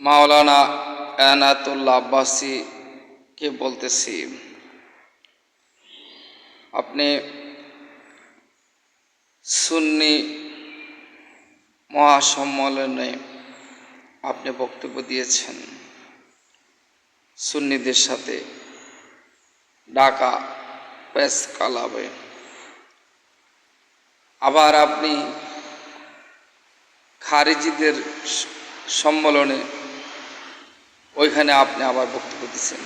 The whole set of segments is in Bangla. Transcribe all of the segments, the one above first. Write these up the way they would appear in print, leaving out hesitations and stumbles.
মাওলানা এনায়েতুল্লাহ আব্বাসীকে বলতেছি, আপনি সুন্নি মহাসম্মেলনে আপনি বক্তব্য দিয়েছেন সুন্নিদের সাথে ঢাকা প্রেস ক্লাবে। আবার আপনি খারিজিদের সম্মেলনে ওইখানে আপনি আবার বক্তব্য দিচ্ছেন।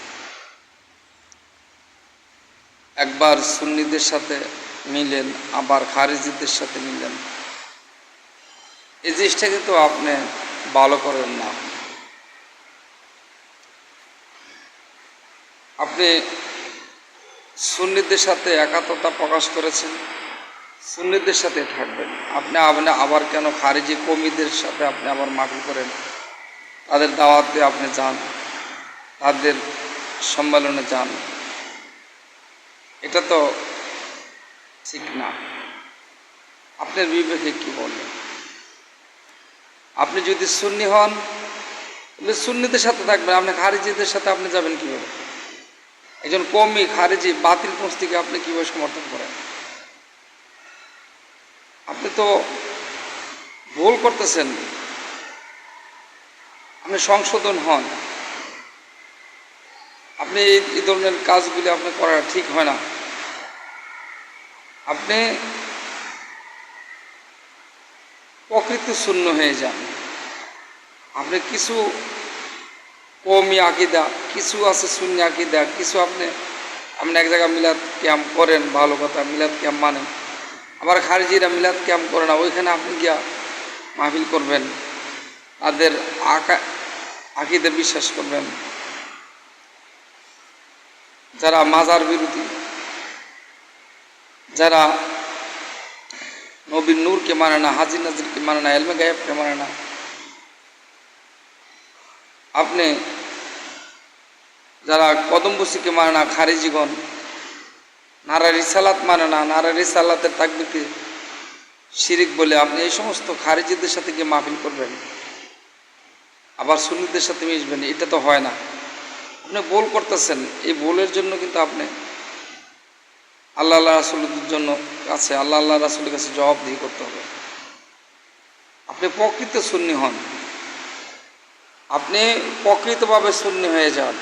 একবার সুন্নিদের সাথে মিলেন, আবার খারিজিদের সাথে মিলেন। এই জিনিসটা কিন্তু আপনি ভালো করেন না। আপনি সুন্নিদের সাথে একাত্মতা প্রকাশ করেছেন, সুন্নিদের সাথে থাকবেন। আপনি আবার কেন খারিজি কওমিদের সাথে আপনি আবার মাহফিল করেন? তাদের দাওয়াত দিয়ে আপনি যান, তাদের সম্মেলনে যান। এটা তো ঠিক না। আপনার বিবেকে কি বলেন? আপনি যদি সুন্নি হন তাহলে সুন্নিদের সাথে থাকবেন, আপনি খারিজিদের সাথে আপনি যাবেন কীভাবে? একজন কওমি খারিজি বাতিল পন্থীকে আপনি কীভাবে সমর্থন করেন? আপনি তো ভুল করতেছেন। আপনি সংশোধন হন। আপনি এই ধরনের কাজগুলি আপনি করা ঠিক হয় না। আপনি প্রকৃত শূন্য হয়ে যান। আপনি কিছু কওমি আকিদা, কিছু আছে সুন্নি আকিদা, কিছু আপনি এক জায়গায় মিলাদ ক্যাম্প করেন, ভালো কথা, মিলাদ ক্যাম্প মানেন। আবার খারিজিরা মিলাদ ক্যাম্প করে না, ওইখানে আপনি গিয়া মাহফিল করবেন, তাদের আকিদা বিশ্বাস করবেন। যারা মাজার বিরোধী, যারা নবীর নূরকে মানে না, হাজি নাজিরকে মানে না, এলমে গায়েবকে মানে না, আপনি যারা কদমবসিকে মানে না, খারিজিগণ নারা রিসালাত মানে না, নারা রিসালাতের তাকবীরকে শিরিক বলে আপনি এই সমস্ত খারিজিদের সাথে গিয়ে মাহফিল করবেন, আবার সুন্নিদের সাথে মিশবেন। এটা তো হয় না। আপনি ভুল করতেছেন। এই ভুলের জন্য কিন্তু আপনি আল্লাহ রাসূলের জন্য কাছে, আল্লাহ রাসূলের কাছে জবাবদিহি করতে হবে। আপনি প্রকৃত সুন্নি হন, আপনি প্রকৃতভাবে সুন্নি হয়ে যান।